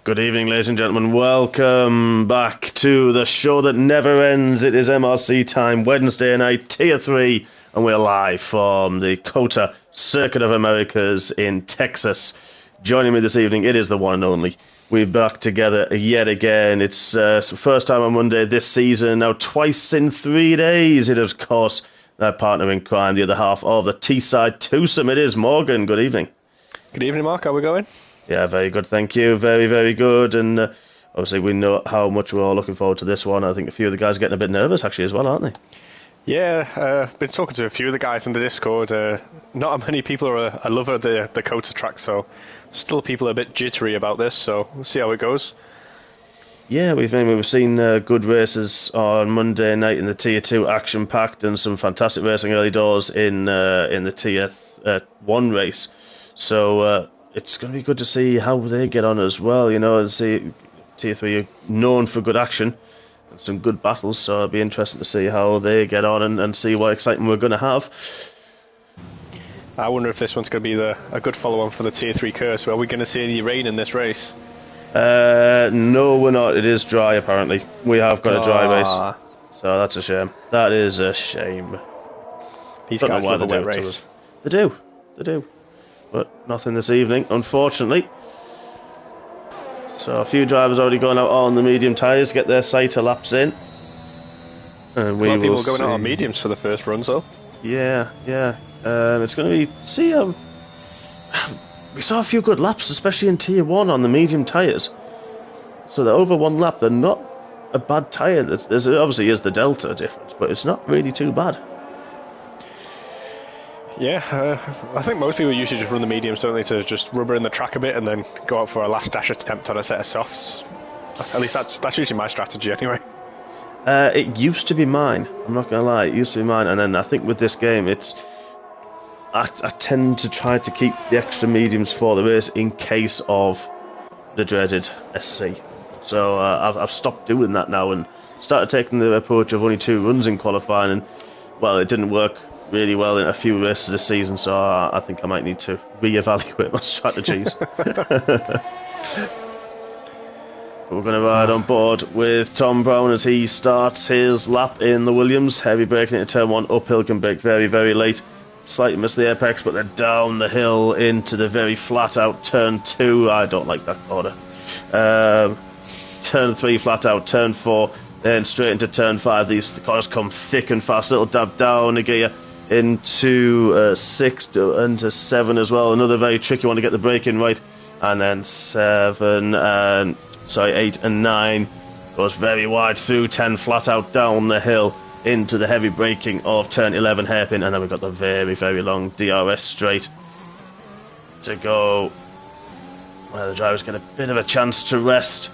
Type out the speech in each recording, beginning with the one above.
Good evening, ladies and gentlemen. Welcome back to the show that never ends. It is MRC time, Wednesday night, Tier 3, and we're live from the COTA Circuit of Americas in Texas. Joining me this evening, it is the one and only. We're back together yet again. It's first time on Monday this season, now twice in 3 days. It is, of course, our partner in crime, the other half of the T-side twosome. It is Morgan. Good evening. Good evening, Mark. How are we going? Yeah, very good, thank you. Very, very good. And obviously we know how much we're all looking forward to this one. I think a few of the guys are getting a bit nervous, actually, as well, aren't they? Yeah, I've been talking to a few of the guys in the Discord. Not many people are a lover of the COTA track, so still people are a bit jittery about this, so we'll see how it goes. Yeah, we've seen good races on Monday night in the Tier 2 action-packed and some fantastic racing early doors in the Tier 1 race. So it's going to be good to see how they get on as well, you know, and see Tier 3 are known for good action and some good battles, so it'll be interesting to see how they get on and see what excitement we're going to have. I wonder if this one's going to be a good follow-on for the Tier 3 curse. Are we going to see any rain in this race? No, we're not. It is dry, apparently. We have got a dry race, so that's a shame. That is a shame. These guys love a wet race. They do. But nothing this evening, unfortunately. So a few drivers already going out on the medium tyres, get their sighter laps in. And a lot of people going out on mediums for the first runs, though. Yeah. It's going to be... we saw a few good laps, especially in Tier 1 on the medium tyres. So they're over one lap. They're not a bad tyre. There's obviously is the delta difference, but it's not really too bad. Yeah, I think most people usually just run the mediums, don't they, to just rubber in the track a bit and then go out for a last dash attempt on a set of softs. At least that's usually my strategy anyway. It used to be mine, I'm not going to lie, it used to be mine, and then I think with this game, I tend to try to keep the extra mediums for the race in case of the dreaded SC. So I've stopped doing that now and started taking the approach of only 2 runs in qualifying, and, well, it didn't work really well in a few races this season, so I think I might need to reevaluate my strategies. We're going to ride on board with Tom Brown as he starts his lap in the Williams. Heavy braking into turn 1, uphill can brake very, very late. Slightly missed the apex, but then down the hill into the very flat out turn 2. I don't like that corner. Turn 3 flat out, turn 4, then straight into turn 5. The corners come thick and fast. Little dab down a gear into 6 into 7 as well. Another very tricky one to get the braking right. And then 8 and 9 goes very wide through 10 flat out down the hill into the heavy braking of turn 11 hairpin, and then we've got the very, very long DRS straight to go. Well, the drivers get a bit of a chance to rest,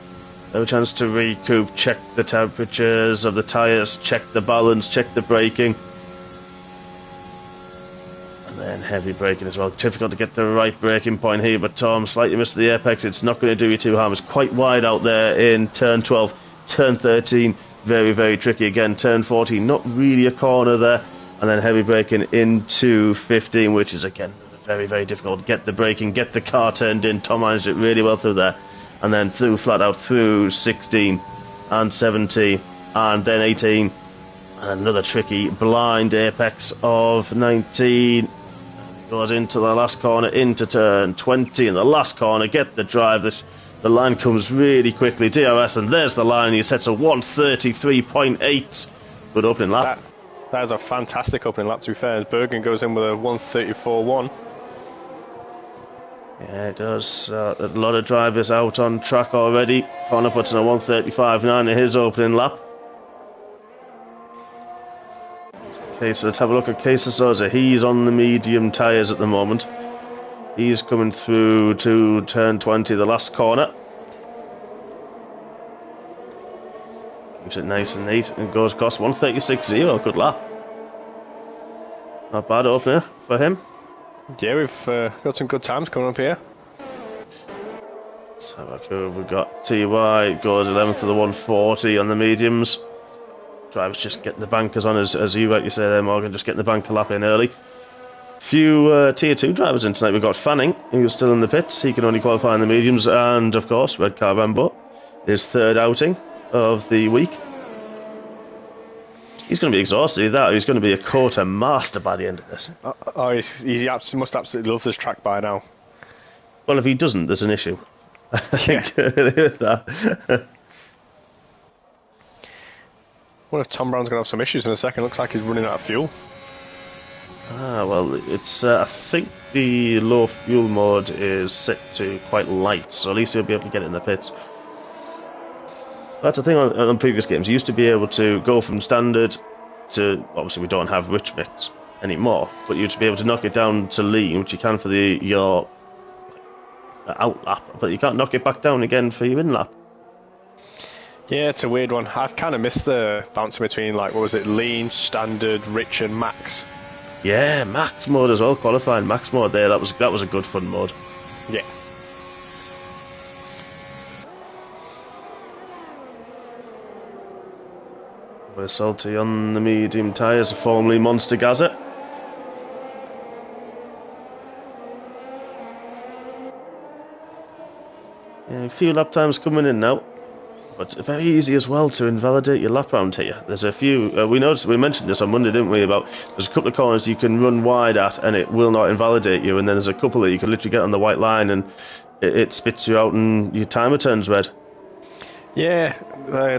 a chance to recoup, check the temperatures of the tyres, check the balance, check the braking. And then heavy braking as well. Difficult to get the right braking point here, but Tom slightly missed the apex. It's not going to do you too harm. It's quite wide out there in turn 12, turn 13. Very, very tricky again. Turn 14, not really a corner there. And then heavy braking into 15, which is again very, very difficult. Get the braking, get the car turned in. Tom managed it really well through there. And then through flat out through 16 and 17 and then 18. And another tricky blind apex of 19. Goes into the last corner, into turn 20 in the last corner. Get the drive. The line comes really quickly. DRS, and there's the line. He sets a 133.8. Good opening lap. That is a fantastic opening lap, to be fair. Bergen goes in with a 134.1. Yeah, it does. A lot of drivers out on track already. Connor puts in a 135.9 in his opening lap. Okay, so let's have a look at Case Souza. He's on the medium tyres at the moment. He's coming through to turn 20, the last corner. Keeps it nice and neat and goes across 136.0. Good lap. Not bad opener for him. Yeah, we've got some good times coming up here. So we've got TY, goes 11th to the 140 on the mediums. Drivers just getting the bankers on, as you rightly say there, Morgan, just getting the banker lap in early. Few Tier 2 drivers in tonight. We've got Fanning, who's still in the pits. He can only qualify in the mediums. And, of course, Redcar Rambo, his third outing of the week. He's going to be exhausted. He's going to be a quarter master by the end of this. He must absolutely love this track by now. Well, if he doesn't, there's an issue. Yeah. What if Tom Brown's going to have some issues in a second? Looks like he's running out of fuel. Well, it's I think the low fuel mode is set to quite light, so at least he'll be able to get it in the pits. That's the thing on previous games. You used to be able to go from standard to, obviously we don't have rich mix anymore, but you used to be able to knock it down to lean, which you can for your out lap, but you can't knock it back down again for your in lap. Yeah, it's a weird one. I've kind of missed the bouncing between, like, what was it, lean, standard, rich and max. Yeah, max mode as well, qualifying max mode there. That was a good fun mode. Yeah. We're salty on the medium tyres, formerly Monster Gazette. Yeah, a few lap times coming in now. But very easy as well to invalidate your lap round here. There's a few, we mentioned this on Monday, didn't we, about there's a couple of corners you can run wide at and it will not invalidate you, and then there's a couple that you can literally get on the white line and it spits you out and your timer turns red. Yeah,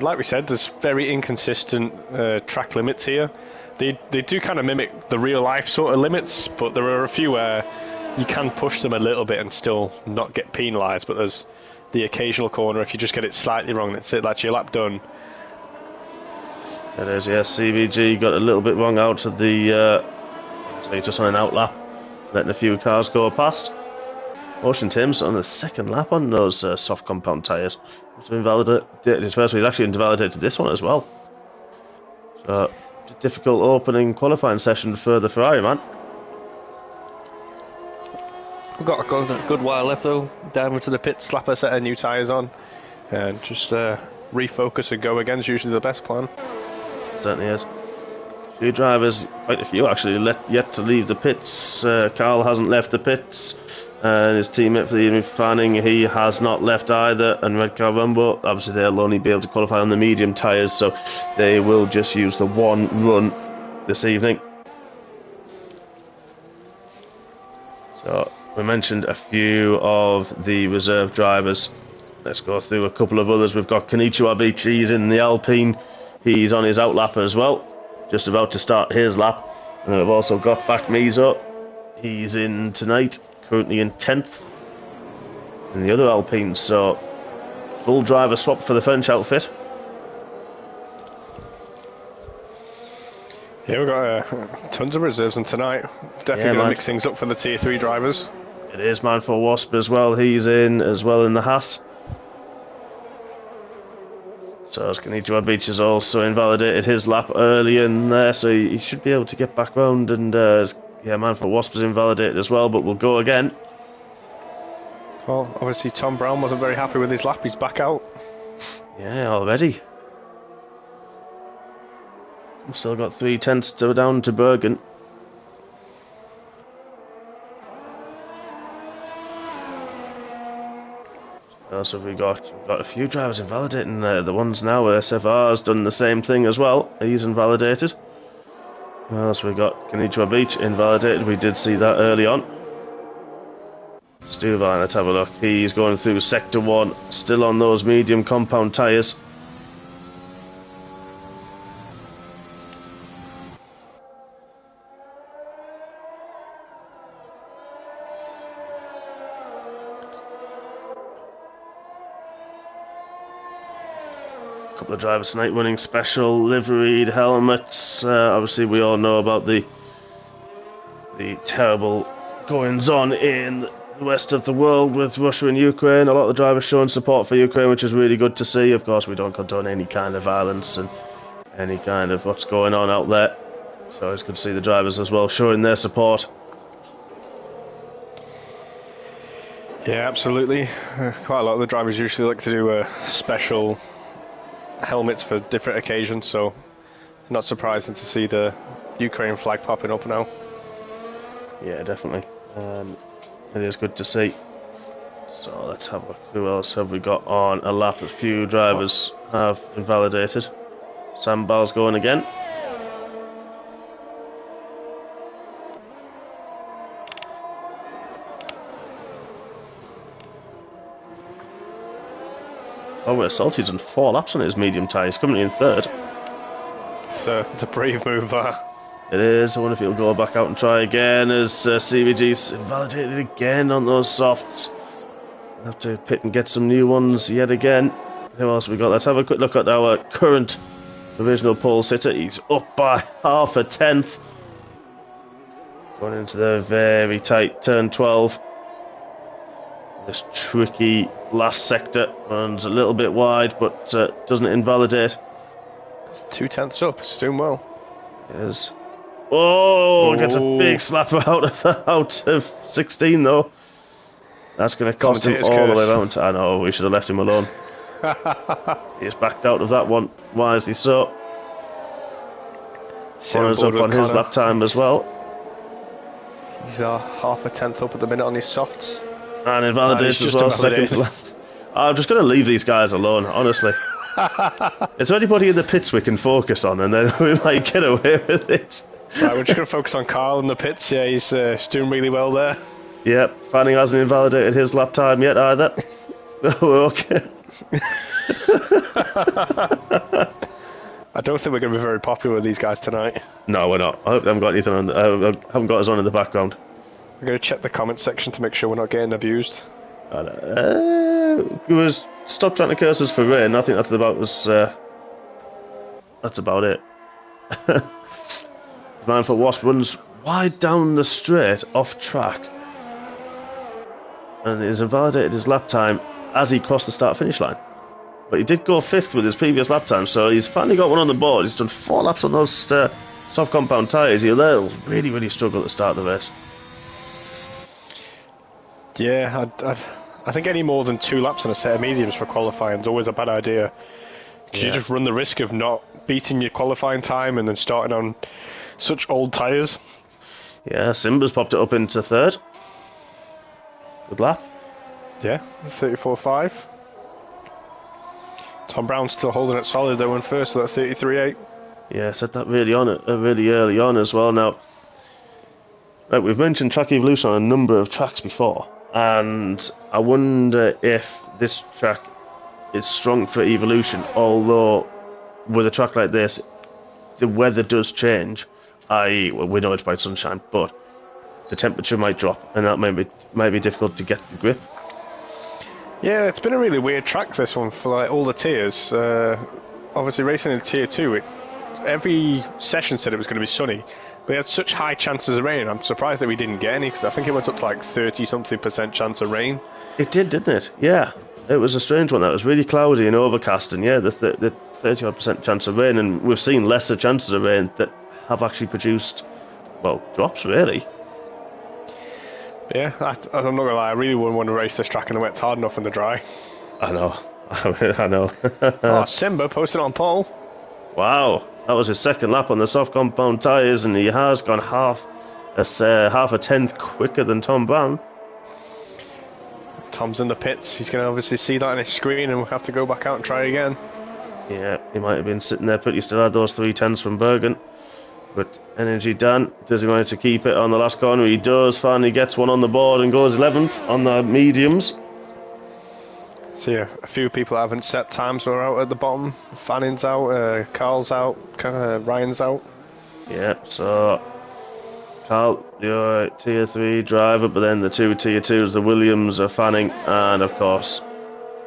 like we said, there's very inconsistent track limits here. They do kind of mimic the real life sort of limits, but there are a few where you can push them a little bit and still not get penalised, but there's the occasional corner, if you just get it slightly wrong, that's it, that's your lap done. It is, yes. CVG got a little bit wrong out of the so he's just on an out lap, letting a few cars go past. Ocean Tim's on the second lap on those soft compound tyres. So invalidated his first one. He's actually invalidated this one as well. So difficult opening qualifying session for the Ferrari man. We've got a good while left though. Down into the pit, slap a set of new tyres on, and just refocus and go again is usually the best plan. Certainly is. A few drivers, quite a few actually, yet to leave the pits. Carl hasn't left the pits, and his teammate for the evening, Fanning, he has not left either. And Redcar Rumbo, obviously they'll only be able to qualify on the medium tyres, so they will just use the one run this evening. So we mentioned a few of the reserve drivers. Let's go through a couple of others. We've got Kenichi Wabichi, he's in the Alpine. He's on his outlap as well, just about to start his lap. And then we've also got Bak Mizo. He's in tonight, currently in 10th in the other Alpine. So full driver swap for the French outfit. Yeah, we've got tons of reserves in tonight. Definitely going to mix things up for the Tier 3 drivers. It is, man, for Wasp as well. He's in as well in the Haas. So Kenichi Wabichi has also invalidated his lap early in there, so he should be able to get back round. And yeah, man, for Wasp is invalidated as well, but we'll go again. Well, obviously Tom Brown wasn't very happy with his lap. He's back out. Yeah, already. We've still got 3 tenths to down to Bergen. So we've got a few drivers invalidating the ones now where SFR has done the same thing as well. He's invalidated. So we've got Kenichi Wabichi invalidated. We did see that early on. Stuvine, let's have a look. He's going through Sector 1, still on those medium compound tyres. Couple of drivers tonight winning special liveried helmets. Obviously we all know about the terrible goings on in the rest of the world with Russia and Ukraine. A lot of the drivers showing support for Ukraine, which is really good to see. Of course we don't condone any kind of violence and any kind of what's going on out there, so it's good to see the drivers as well showing their support. Yeah, absolutely. Quite a lot of the drivers usually like to do special helmets for different occasions, so not surprising to see the Ukraine flag popping up now. Yeah, definitely. It is good to see. So let's have a look. Who else have we got on a lap? A few drivers have invalidated. Sandbar's going again. Oh, we're Salty's done 4 laps on his medium tyres, coming in third. It's a brave move there. It is. I wonder if he'll go back out and try again as CVG's invalidated again on those softs. Have to pit and get some new ones yet again. Who else have we got? Let's have a quick look at our current provisional pole sitter. He's up by half a tenth. Going into the very tight turn 12. This tricky last sector runs a little bit wide, but doesn't invalidate. 2 tenths up, it's doing well. It is. Oh, gets a big slap out of 16 though. That's going to cost him all the way around. I know, we should have left him alone. He's backed out of that one, wisely so. Connor's up on his lap time as well. He's half a tenth up at the minute on his softs. And invalidates as well, second to left. I'm just going to leave these guys alone, honestly. Is there anybody in the pits we can focus on, and then we might get away with it? Right, we're just going to focus on Carl in the pits. Yeah, he's doing really well there. Yep, Fanning hasn't invalidated his lap time yet either. We're okay. I don't think we're going to be very popular with these guys tonight. No, we're not. I hope they haven't got anything on. I haven't got us on in the background. We're going to check the comment section to make sure we're not getting abused. Stop trying to curse us for rain. I think that's about us. That's about it. Mindful Wasp runs wide down the straight off track, and he's invalidated his lap time as he crossed the start-finish line. But he did go 5th with his previous lap time, so he's finally got one on the board. He's done 4 laps on those soft compound tyres. He'll really, really struggle to start the race. Yeah, I think any more than 2 laps on a set of mediums for qualifying is always a bad idea. Because you just run the risk of not beating your qualifying time and then starting on such old tyres. Yeah, Simba's popped it up into 3rd. Good lap. Yeah, 34.5. Tom Brown's still holding it solid though in first, so that's 33.8. Yeah, said that really early on as well. Now, right, we've mentioned track evolution on a number of tracks before, and I wonder if this track is strong for evolution. Although, with a track like this, the weather does change. We know it's bright sunshine, but the temperature might drop, and that might be difficult to get the grip. Yeah, it's been a really weird track, this one, for like all the tiers. Obviously, racing in tier 2, every session said it was going to be sunny. They had such high chances of rain. I'm surprised that we didn't get any, because I think it went up to like 30-something% chance of rain. It did, didn't it? Yeah. It was a strange one. That was really cloudy and overcast, and yeah, the 30-odd% chance of rain, and we've seen lesser chances of rain that have actually produced, well, drops, really. Yeah, I'm not going to lie, I really wouldn't want to race this track in the wet. It's hard enough in the dry. I know. I know. Oh, Simba posted on pole. Wow. That was his 2nd lap on the soft compound tyres, and he has gone half a tenth quicker than Tom Brown. Tom's in the pits. He's going to obviously see that on his screen, and we'll have to go back out and try again. Yeah, he might have been sitting there, but he still had those 3 tenths from Bergen. But Energy Dan, does he manage to keep it on the last corner? He does. Finally gets one on the board and goes 11th on the mediums. So yeah, a few people haven't set times are out at the bottom. Fanning's out, Carl's out, Ryan's out. Yeah, so Carl, your tier 3 driver, but then the 2 tier 2s, the Williams, are Fanning, and of course,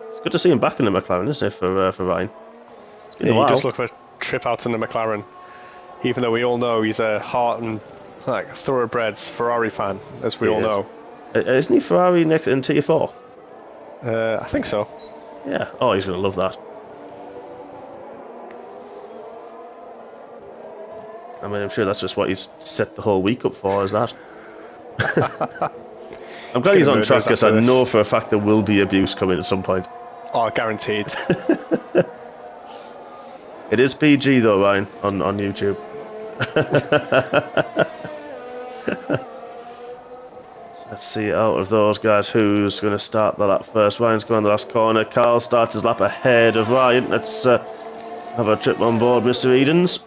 it's good to see him back in the McLaren, isn't it, for Ryan? It's been a while. He does look for a trip out in the McLaren, even though we all know he's a heart and like thoroughbred Ferrari fan, as we all know. Isn't he Ferrari next in tier 4? I think so. Yeah. Oh, he's going to love that. I mean, I'm sure that's just what he's set the whole week up for, is that? I'm glad he's on track, because I know for a fact there will be abuse coming at some point. Oh, guaranteed. It is PG though, Ryan, on YouTube. Let's see out of those guys who's going to start the lap first. Ryan's going the last corner. Carl starts his lap ahead of Ryan. Let's have a trip on board, Mr. Edens.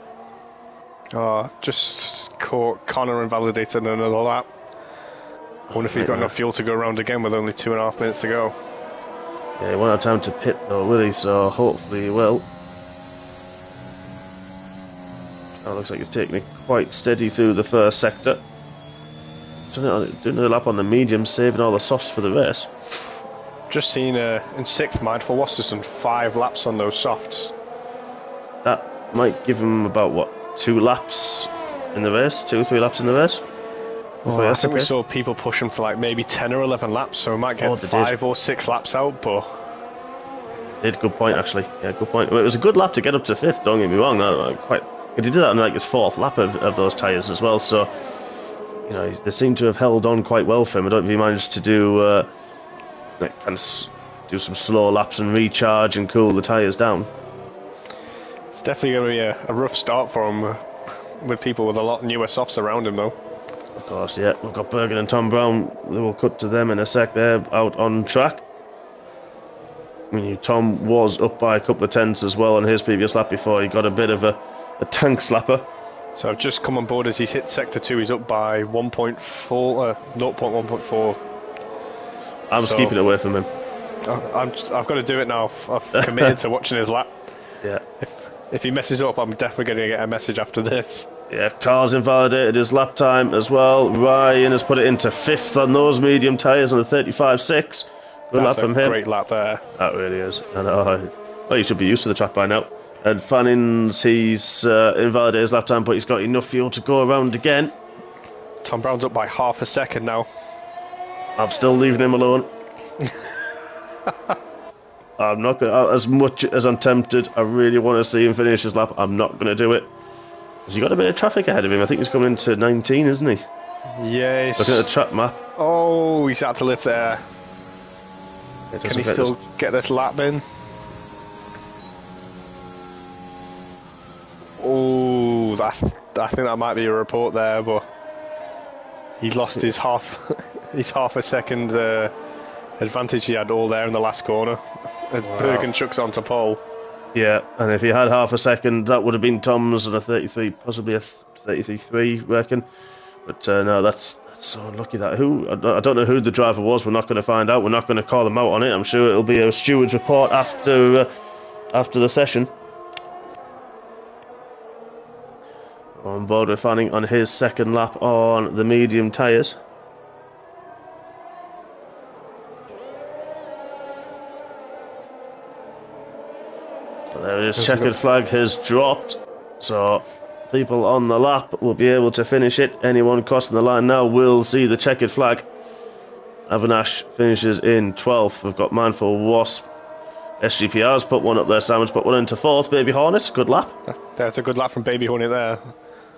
Oh, just caught Connor invalidated in another lap. I wonder if he's got enough fuel to go around again with only 2.5 minutes to go. Yeah, he won't have time to pit though, will he? So hopefully he will. Oh, looks like he's taking it quite steady through the first sector. Doing a lap on the medium, saving all the softs for the race. Just seen in 6th, Mindful Wasps done 5 laps on those softs. That might give him about, what, 2 laps in the race? 2 or 3 laps in the race? Oh, I think we saw people push him to like maybe 10 or 11 laps, so we might get 5 or 6 laps out, but... Good point, actually. Yeah, good point. Well, it was a good lap to get up to 5th, don't get me wrong. He did that on like his 4th lap of those tyres as well, so... You know, they seem to have held on quite well for him. I don't know if he managed to do do some slow laps and recharge and cool the tyres down. It's definitely going to be a rough start for him with people with a lot newer softs around him, though. Of course, yeah. We've got Bergen and Tom Brown. We'll cut to them in a sec. They're out on track. I mean, Tom was up by a couple of tenths as well on his previous lap before he got a bit of a tank slapper. So I've just come on board as he's hit sector 2. He's up by 0.1.4. I'm just keeping it away from him. I've got to do it now. I've committed to watching his lap. Yeah. If he messes up, I'm definitely going to get a message after this. Yeah, Carl's invalidated his lap time as well. Ryan has put it into 5th on those medium tyres on the 35.6. Good lap from him. Great lap there. That really is. I know. Well, you should be used to the track by now. And Fannings, he's invalidated his lap time, but he's got enough fuel to go around again. Tom Brown's up by half a second now. I'm still leaving him alone. I'm not going to, as much as I'm tempted, I really want to see him finish his lap. I'm not going to do it. Has he got a bit of traffic ahead of him? I think he's coming into 19, isn't he? Yes. Looking at the track map. Oh, he's had to lift there. Can he still get this lap in? Oh, I think that might be a report there, but he lost his half a second advantage he had all there in the last corner. As Bergen chucks onto pole. Yeah, and if he had half a second, that would have been Tom's on a 33, possibly a 33.3, reckon. But no, that's so unlucky. I don't know who the driver was. We're not going to find out. We're not going to call them out on it. I'm sure it'll be a steward's report after the session. On board with Fanning on his second lap on the medium tyres. So there it is, checkered flag has dropped. So people on the lap will be able to finish it. Anyone crossing the line now will see the checkered flag. Avanash finishes in 12th. We've got Mindful Wasp. SGPR's put one up there. Simon's put one into 4th. Baby Hornet, good lap. That's a good lap from Baby Hornet there.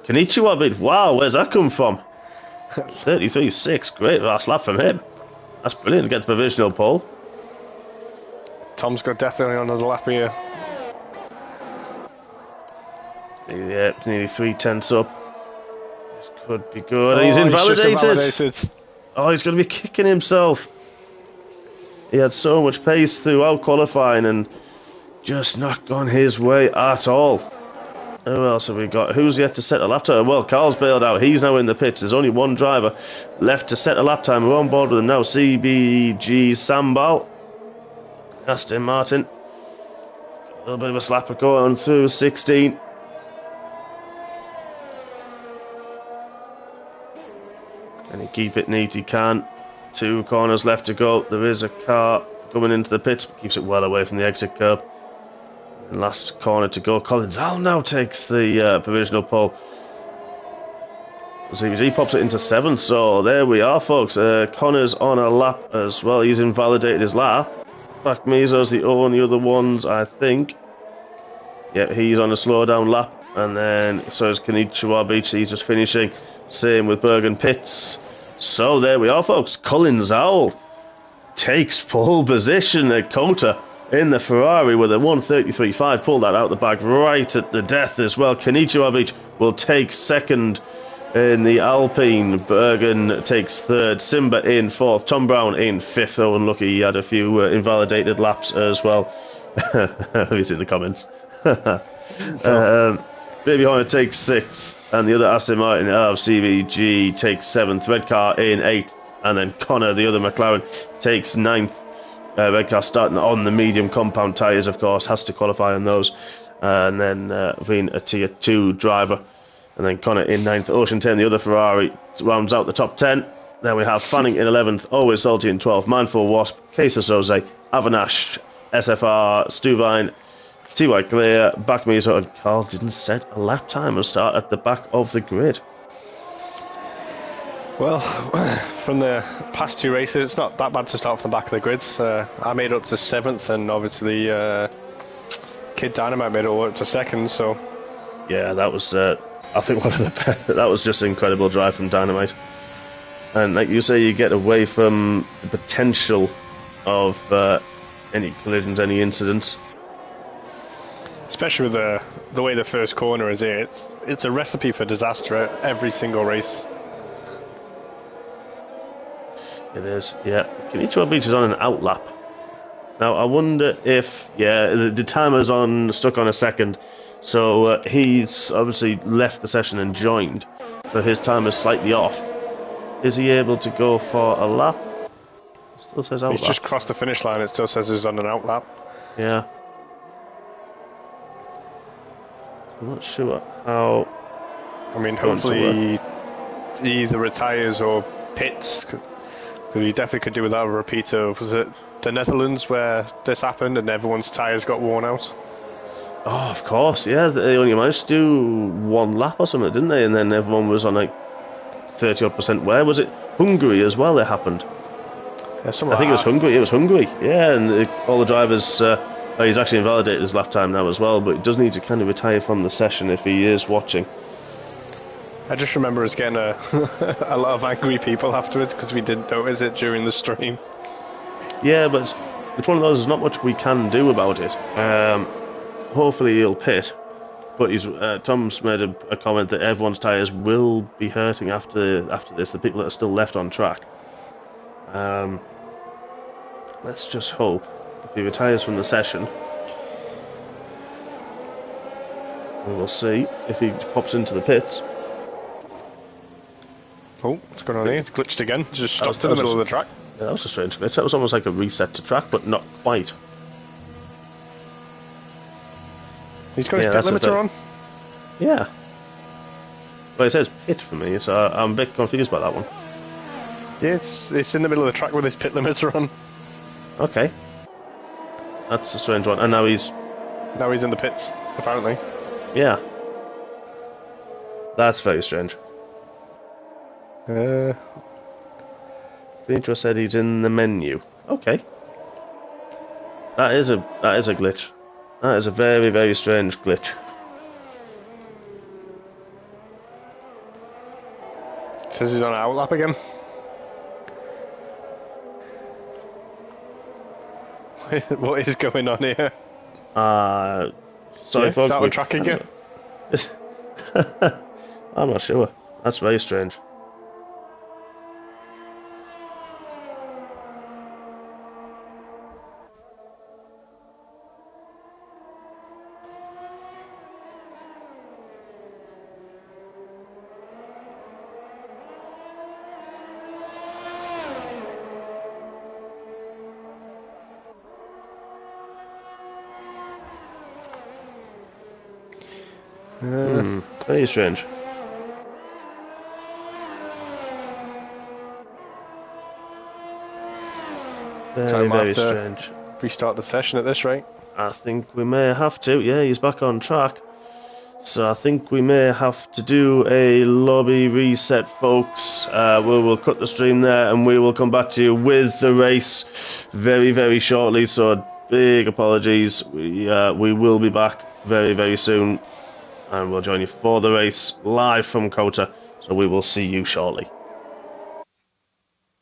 Kenichiwa, wow, where's that come from? 33.6, great last lap from him. That's brilliant to get the provisional pole. Tom's got definitely on another lap here. Yeah, nearly 3/10 up. This could be good. Oh, he's invalidated. Oh, he's going to be kicking himself. He had so much pace throughout qualifying and just not gone his way at all. Who else have we got? Who's yet to set a lap time? Well, Carl's bailed out. He's now in the pits. There's only one driver left to set a lap time. We're on board with him now. CBG Sambal. Aston Martin. A little bit of a slapper going through 16. Can he keep it neat? He can. 2 corners left to go. There is a car coming into the pits, but keeps it well away from the exit curb. And last corner to go. Collins Al now takes the provisional pole. He pops it into 7th, so there we are, folks. Connor's on a lap as well. He's invalidated his lap. Back Mizo's the only other ones, I think. Yeah, he's on a slow down lap. And then so is Kenichiwa Beach. He's just finishing. Same with Bergen Pitts. So there we are, folks. Collins Owl takes pole position at Kota in the Ferrari with a 1:33.5. Pulled that out the bag right at the death as well. Kenichiwa Beach will take second In the Alpine, Bergen takes third, Simba in fourth, Tom Brown in fifth. Oh, unlucky, he had a few invalidated laps as well. He's in the comments. Baby Hornet takes sixth, and the other Aston Martin of CVG takes seventh, Red Car in eighth, and then Connor, the other McLaren, takes ninth. Red Car starting on the medium compound tyres, of course, has to qualify on those. And then being a tier 2 driver. And then Connor in 9th. Ocean 10, the other Ferrari, rounds out the top 10. Then we have Fanning in 11th, Always Salty in 12th, Mindful Wasp, Queso Jose, Avanash, SFR, Stuvine, TY Clear, Backmeso, and Carl didn't set a lap time and start at the back of the grid. Well, from the past 2 races, it's not that bad to start from the back of the grids. I made it up to 7th, and obviously Kid Dynamite made it all up to 2nd, so... Yeah, that was, I think, one of the that was just an incredible drive from Dynamite. And like you say, you get away from the potential of any collisions, any incidents. Especially with the way the first corner is here, it's a recipe for disaster at every single race. It is, yeah. Kenichiwa Beach is on an outlap. Now, I wonder if, the timer's stuck on a second, so he's obviously left the session and joined, but his timer's slightly off. Is he able to go for a lap? It still says outlap. He's just crossed the finish line, it still says he's on an outlap. Yeah. I'm not sure how... I mean, hopefully he either retires or pits. He definitely could do without a repeat of, was it the Netherlands where this happened and everyone's tyres got worn out? Oh, of course, yeah. They only managed to do one lap or something, didn't they? And then everyone was on like 30-odd%. Where was it? Hungary as well, it happened. Yeah, I think it was Hungary. It was Hungary, yeah. And all the drivers... he's actually invalidated his lap time now as well, but he does need to kind of retire from the session if he is watching. I just remember us getting a lot of angry people afterwards because we didn't notice it during the stream. Yeah, but it's one of those, there's not much we can do about it. Hopefully he'll pit, but Tom's made a comment that everyone's tyres will be hurting after this, the people that are still left on track. Let's just hope if he retires from the session, we will see if he pops into the pits. Oh, what's going on here? It's glitched again. Just stopped in the middle of the track. Yeah, that was a strange glitch. That was almost like a reset to track, but not quite. He's got his pit limiter on? Yeah. Well, it says pit for me, so I'm a bit confused by that one. Yeah, it's in the middle of the track with his pit limiter on. Okay. That's a strange one. And now he's in the pits, apparently. Yeah. That's very strange. Pedro said he's in the menu. Okay. That is a glitch. That is a very, very strange glitch. Says he's on an outlap again. What is going on here? Sorry, folks. Is that on track again? I'm not sure. That's very strange. Very strange. Very strange. Restart the session at this rate. I think we may have to. Yeah, he's back on track. So I think we may have to do a lobby reset, folks. We will cut the stream there and we will come back to you with the race very, very shortly. So big apologies. We will be back very, very soon. And we'll join you for the race live from Kota. So we will see you shortly.